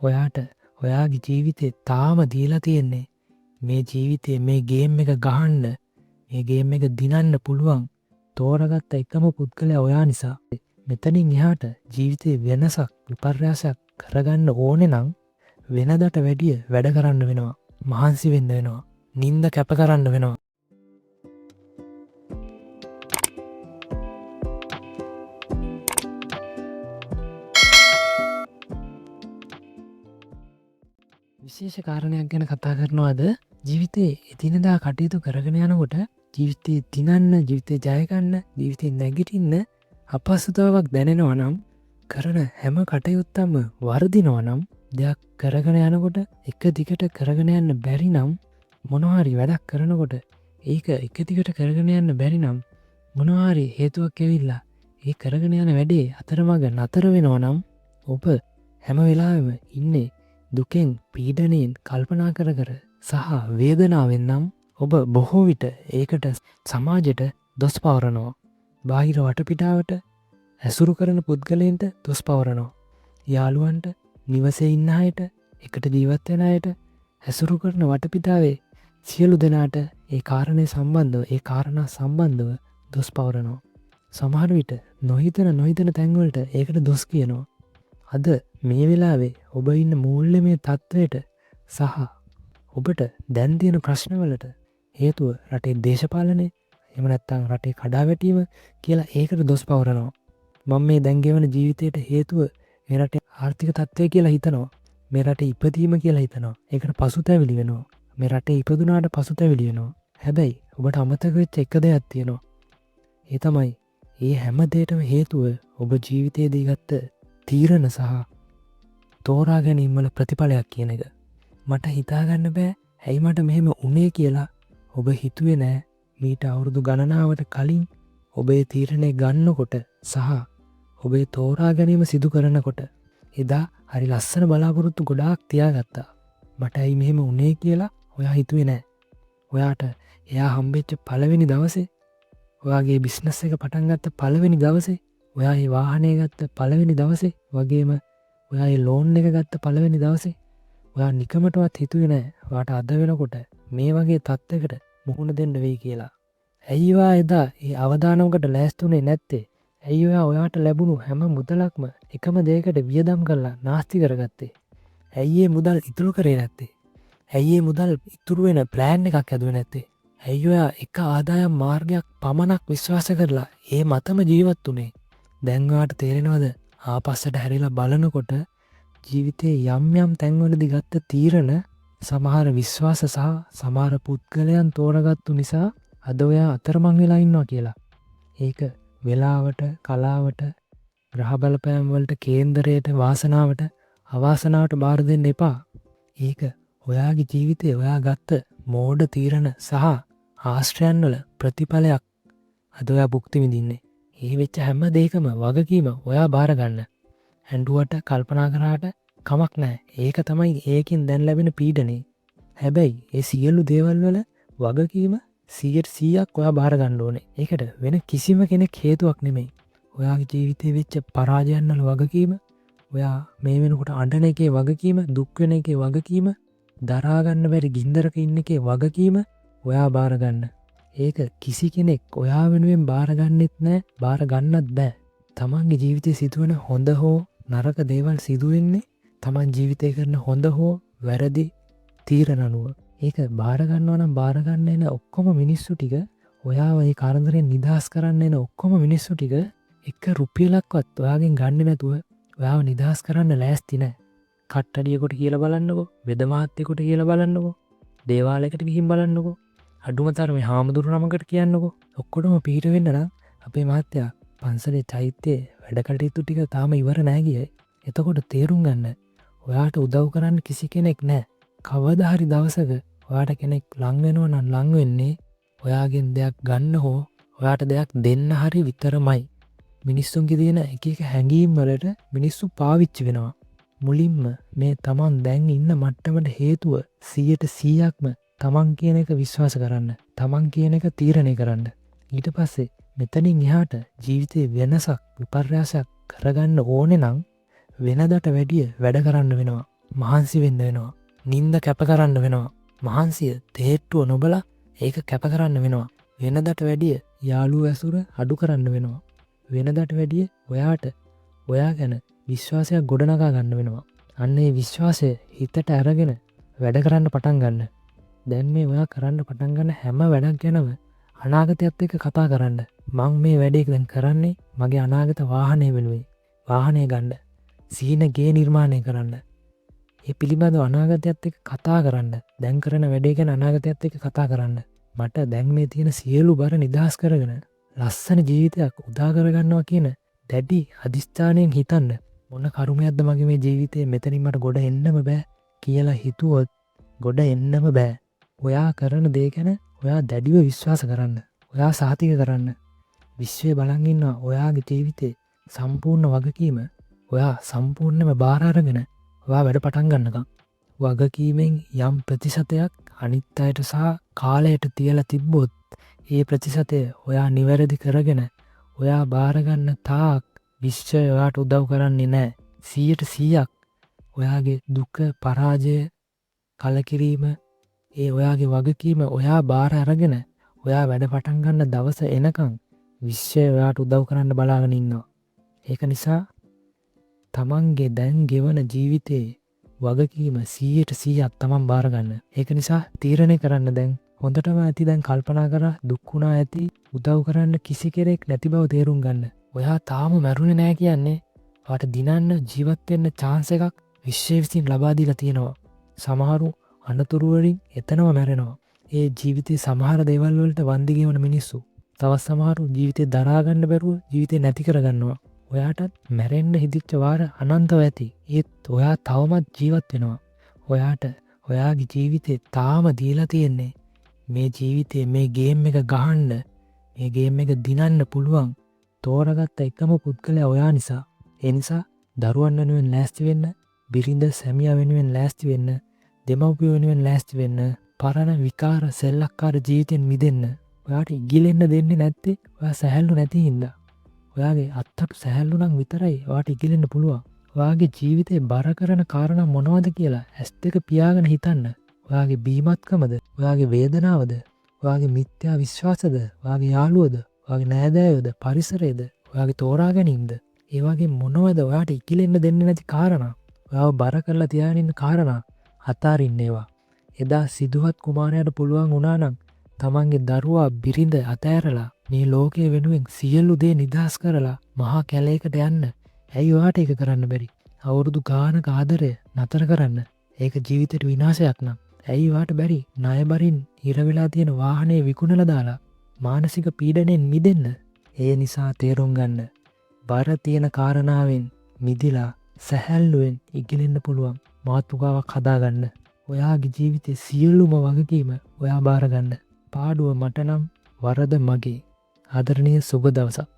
ඔයාට ඔයාගේ ජීවිතේ තාම දීලා තියෙන්නේ මේ ජීවිතේ මේ ගේම් එක ගහන්න, මේ ගේම් එක දිනන්න පුළුවන් තෝරගත්ත එකම පුද්ගලයා ඔයා නිසා. මෙතනින් එහාට ජීවිතේ වෙනසක් විපර්යාසයක් කරගන්න ඕනේ නම් වෙනදට වැඩිය වැඩ කරන්න වෙනවා. මහන්සි වෙන්න වෙනවා. නිින්ද කැප කරන්න වෙනවා. විශේෂ කාරණයක් ගැන කතා කරනවාද? ජීවිතේ එදිනෙදා කටයුතු කරගෙන යනකොට ජීවිතේ දිනන්න, ජීවිතේ ජය ගන්න, ජීවිතේ නැගිටින්න අපහසුතාවක් දැනෙනවා නම්, කරන හැම කටයුත්තම වර්ධිනවා නම්, දෙයක් කරගෙන යනකොට එක දිගට කරගෙන යන්න බැරි නම්, මොනවා හරි වැඩක් කරනකොට ඒක එක දිගට කරගෙන යන්න බැරි නම්, මොනවා හරි හේතුවක් ඇවිල්ලා ඒ කරගෙන යන වැඩේ අතරමඟ නතර වෙනවා නම්, ඔබ හැම වෙලාවෙම ඉන්නේ දුකෙන්, පීඩනයෙන් කල්පනා කර කර සහ වේදනාවෙන් නම්, ඔබ බොහෝ විට ඒකට සමාජයට දොස් පවරනවා. බාහිර වටපිටාවට, ඇසුරු කරන පුද්ගලයන්ට දොස් පවරනවා. යාළුවන්ට, නිවසේ ඉන්න අයට, එකට ජීවත් වෙන අයට, ඇසුරු කරන වටපිටාවේ සියලු දෙනාට ඒ කාරණේ සම්බන්ධව, ඒ කාරණා සම්බන්ධව දොස් පවරනවා. සමහර විට නොහිතන තැන්වලට ඒකට දොස් කියනවා. අද මේ වෙලාවේ ඔබ ඉන්න මූල්‍යමය තත්ත්වයට සහ ඔබට දැන් තියෙන ප්‍රශ්නවලට හේතුව රටේ දේශපාලනය, එහෙම නැත්නම් රටේ කඩාවැටීම කියලා ඒකට දොස් පවරනවා. මම මේ දැන් ගෙවන ජීවිතයට හේතුව මේ රටේ ආර්ථික තත්ත්වය කියලා හිතනවා. මේ රටේ ඉපදීම කියලා හිතනවා. ඒකට පසුතැවිලි වෙනවා. මේ රටේ ඉපදුනාට පසුතැවිලි වෙනවා. හැබැයි ඔබට අමතක වෙච්ච එක දෙයක් තියෙනවා. ඒ තමයි මේ හැම දෙයකටම හේතුව ඔබ ජීවිතයේදී ගත්ත තීරණ සහ තෝරා ගැනීම වල ප්‍රතිඵලයක් කියන එක. මට හිතාගන්න බෑ ඇයි මට මෙහෙම උනේ කියලා. ඔබ හිතුවේ නෑ මීට අවුරුදු ගණනාවට කලින් ඔබේ තීරණය ගන්නකොට සහ ඔබේ තෝරා ගැනීම සිදු කරනකොට එදා හරි ලස්සන බලාපොරොත්තු ගොඩාක් තියාගත්තා. මට ඇයි මෙහෙම උනේ කියලා ඔයා හිතුවේ නෑ. ඔයාට එයා හම්බෙච්ච පළවෙනි දවසේ, ඔයාගේ බිස්නස් එක පටන් ගත්ත පළවෙනි දවසේ, ඔයා ඒ වාහනය ගත්ත පළවෙනි දවසේ, වගේම ඔයා ඒ ලෝන් එක ගත්ත පළවෙනි දවසේ ඔයා නිකමටවත් හිතුවේ නෑ ඔයාට අද වෙනකොට මේ වගේ තත්ත්වයකට මුහුණ දෙන්න වෙයි කියලා. ඇයි ඔයා එදා ඒ අවදානමකට ලෑස්තුනේ නැත්තේ? ඇයි ඔයා ඔයාට ලැබුණු හැම මුදලක්ම එකම දෙයකට වියදම් කරලා නාස්ති කරගත්තේ? ඇයි ඒ මුදල් ඉතුරු කරේ නැත්තේ? ඇයි ඒ මුදල් ඉතුරු වෙන ප්ලෑන් එකක් හැදුවේ නැත්තේ? ඇයි ඔයා එක ආදායම් මාර්ගයක් පමණක් විශ්වාස කරලා ඒ මතම ජීවත් වුනේ? දැන් ඔයාට තේරෙනවද ආපස්සට හැරිලා බලනකොට ජීවිතේ යම් තැන්වලදී ගත්ත තීරණ සමහර විශ්වාස සහ සමහර පුද්ගලයන් තෝරගත්තු නිසා අද ඔයා අතරමං වෙලා ඉන්නවා කියලා. ඒක වෙලාවට, කලාවට, ග්‍රහ බලපෑම් වලට, කේන්දරයට, වාසනාවට, අවාසනාවට බාර දෙන්න එපා. ඒක ඔයාගේ ජීවිතේ ඔයා ගත්ත මෝඩ තීරණ සහ ආශ්‍රයන් වල ප්‍රතිඵලයක්. අද ඔයා භුක්ති විඳින්නේ. ඒ වෙච්ච හැම දෙයකම වගකීම ඔයා බාර ගන්න. ඇඬුවට, කල්පනා කරාට කමක් නැහැ. ඒක තමයි ඒකෙන් දැන් ලැබෙන පීඩනේ. හැබැයි ඒ සියලු දේවල් වල වගකීම 100%ක් ඔයා බාර ගන්න ඕනේ. ඒකට වෙන කිසිම කෙනෙක් හේතුවක් නෙමෙයි. ඔයාගේ ජීවිතේ වෙච්ච පරාජයන් වල වගකීම, ඔයා මේ වෙනකොට අඬන එකේ වගකීම, දුක් වෙන එකේ වගකීම, දරා ගන්න බැරි ගින්දරක ඉන්න එකේ වගකීම ඔයා බාර ගන්න. ඒක කිසි කෙනෙක් ඔයා වෙනුවෙන් බාර ගන්නෙත් නැහැ, බාර ගන්නත් බෑ. තමන්ගේ ජීවිතේ සිදුවන හොඳ හෝ නරක දේවල් සිදු වෙන්නේ තමන් ජීවිතේ කරන හොඳ හෝ වැරදි තීරණ අනුව. ඒක බාර ගන්නවා නම් බාර ගන්න එන ඔක්කොම මිනිස්සු ටික, ඔයාව ඒ කාරණයෙන් නිදහස් කරන්න එන ඔක්කොම මිනිස්සු ටික එක රුපියලක්වත් ඔයාගෙන් ගන්නෙ නැතුව ඔයාව නිදහස් කරන්න ලෑස්ති නැහැ. කට්ටඩියකට කියලා බලන්නකෝ, වෙද මහත්තයෙකුට කියලා බලන්නකෝ, දේවාලයකට ගිහින් බලන්නකෝ, අඩුම තරමේ හාමුදුරු නමකට කියන්නකෝ. ඔක්කොටම පිට වෙන්න නම් අපේ මහත්තයා පන්සලේ චෛත්‍යයේ වැඩ කටයුතු ටික තාම ඉවර නැහැ ගියේ. එතකොට තේරුම් ගන්න ඔයාට උදව් කරන්න කිසි කෙනෙක් නැහැ. කවදා හරි දවසක ඔයාට කෙනෙක් ලං වෙනවා නම් ලං වෙන්නේ ඔයාගෙන් දෙයක් ගන්න හෝ ඔයාට දෙයක් දෙන්න හරි විතරමයි. මිනිස්සුන්ගේ තියෙන එක එක හැඟීම් වලට මිනිස්සු පාවිච්චි වෙනවා. මුලින්ම මේ තමන් දැන් ඉන්න මට්ටමට හේතුව 100%ක්ම තමන් කියන එක විශ්වාස කරන්න. තමන් කියන එක තීරණය කරන්න. ඊට පස්සේ මෙතනින් එහාට ජීවිතේ වෙනසක්, විපර්යාසයක් කරගන්න ඕනේ නම් වෙනදට වැඩිය වැඩ කරන්න වෙනවා. මහන්සි වෙන්න වෙනවා. නින්ද කැප කරන්න වෙනවා. මහන්සිය තේට්ටුව නොබලා ඒක කැප කරන්න වෙනවා. වෙනදට වැඩිය යාළු ඇසුර අඩු කරන්න වෙනවා. වෙනදට වැඩිය ඔයාට ඔයා ගැන විශ්වාසයක් ගොඩනගා ගන්න වෙනවා. අන්නේ විශ්වාසය හිතට අරගෙන වැඩ කරන්න පටන් ගන්න. දැන් මේ ඔයා කරන්න පටන් ගන්න හැම වැඩක් ගැනම අනාගතයත් එක්ක කතා කරන්න. මං මේ වැඩේ දැන් කරන්නේ මගේ අනාගත වාහනය වෙනුවෙන්. වාහනය ගන්න. සීන ගේ නිර්මාණය කරන්න. ඒ පිළිබඳව අනාගතයත් එක්ක කතා කරන්න. දැන් කරන වැඩේ ගැන අනාගතයත් එක්ක කතා කරන්න. මට දැන් මේ තියෙන සියලු බර නිදහස් කරගෙන ලස්සන ජීවිතයක් උදා කරගන්නවා කියන දැඩි අධිෂ්ඨානයෙන් හිතන්න. මොන කරුමයක්ද මගේ මේ ජීවිතේ මෙතනින් මට ගොඩ එන්නම බෑ කියලා හිතුවොත් ගොඩ එන්නම බෑ. ඔයා කරන දේ ගැන ඔයා දැඩිව විශ්වාස කරන්න. ඔයා සහතික කරන්න. විශ්වය බලන් ඉන්නවා ඔයාගේ ජීවිතේ සම්පූර්ණ වගකීම ඔයා සම්පූර්ණයෙන්ම බාර අරගෙන ඔයා වැඩ පටන් ගන්නකම් වගකීමෙන් යම් ප්‍රතිශතයක් අනිත් අයට සහ කාලයට තියලා තිබ්බොත් ඒ ප්‍රතිශතය ඔයා නිවැරදි කරගෙන ඔයා බාරගන්න තාක් විශ්වය ඔයාට උදව් කරන්නේ නෑ. 100% ඔයාගේ දුක පරාජය කලකිරීම ඒ ඔයාගේ වගකීම ඔයා බාර අරගෙන ඔයා වැඩ පටන් ගන්න දවස එනකම් විශ්වය ඔයාට උදව් කරන්න බලාගෙන ඉන්නවා. ඒක නිසා තමන්ගේ දැන් ගෙවන ජීවිතයේ වගකීම 100% තමන් බාරගන්න. ඒක නිසා තීරණය කරන්න දැන් හොඳටම ඇති දැන් කල්පනා කර දුක්ුණා ඇති උදව් කරන්න කිසි කෙරෙක් නැති බව තේරුම් ගන්න. ඔයා තාම මැරුණේ නෑ කියන්නේ වාට දිනන්න ජීවත්වෙන්න චාන්ස එකක් විශ්වය විසින් ලබාදීලා තියෙනවා. සමහරු අනතුරුවරින් එතනව මැරෙනවා. ඒ ජීවිතේ සමහර දේවල් වලට වන්දිගෙවන මිනිස්සු. තවත් සමහරු ජීවිතේ දරාගන්න බැරුව ජීවිතේ නැති කරගන්නවා. ඔයාටත් මැරෙන්න හිදිච්ච වාර අනන්තව ඇති. ඒත් ඔයා තවමත් ජීවත් වෙනවා. ඔයාට ඔයාගේ ජීවිතේ තාම දීලා තියෙන්නේ මේ ජීවිතේ මේ ගේම් එක ගහන්න මේ ගේම් එක දිනන්න පුළුවන් තෝරගත්ත එකම පුද්ගලයා ඔයා නිසා. ඒ නිසා දරුවන් වෙනුවෙන් ලෑස්ති වෙන්න, බිරිඳ සැමියා වෙනුවෙන් ලෑස්ති වෙන්න, දෙමව්පියෝ වෙනුවෙන් ලෑස්ති වෙන්න, පරණ විකාර සෙල්ලක්කාර ජීවිතෙන් මිදෙන්න. ඔයාට ඉගිලෙන්න දෙන්නේ නැත්තේ ඔයා සැහැල්ලු නැති හින්දා. ඔයාගේ අත්තට සැහැල්ලු නම් විතරයි ඔයාට ඉගිලෙන්න පුළුවන්. ඔයාගේ ජීවිතේ බර කරන කාරණා මොනවද කියලා ඇස් දෙක පියාගෙන හිතන්න. ඔයාගේ බීමත්කමද, ඔයාගේ වේදනාවද, ඔයාගේ මිත්‍යා විශ්වාසද, ඔයාගේ යාළුවද, ඔයාගේ නෑදෑයෝද, පරිසරයේද, ඔයාගේ තෝරා ගැනීමද, ඒ වගේ මොනවද ඔයාට ඉකිලෙන්න දෙන්නේ නැති කාරණා, ඔයාව බර කරලා තියාගෙන ඉන්න කාරණා අතාරින්න ඒවා. එදා සිදුවත් කුමාරයාට පුළුවන් වුණා නම් තමන්ගේ දරුවා බිරිඳ අතෑරලා මේ ලෝකයේ වෙනුවෙන් සියලු දේ නිදහස් කරලා මහා කැලේකට යන්න. ඇයි ඔයාට ඒක කරන්න බැරි? අවුරුදු ගානක ආදරය නතර කරන්න. ඒක ජීවිතේට විනාශයක් නම් ඇයි වාට බැරි ණයබරින් හිරවෙලා තියෙන වාහනේ විකුණලා දාලා මානසික පීඩනයෙන් මිදෙන්න? ඒ නිසා තේරුම් ගන්න. බර තියෙන කාරණාවෙන් මිදිලා සැහැල්ලුවෙන් ඉගෙනෙන්න පුළුවන් මාතෘකාවක් හදාගන්න. ඔයාගේ ජීවිතේ සියලුම වගකීම ඔයා බාරගන්න. පාඩුව මට නම් වරද මගේ. ආදරණීය සුබ දවසක්.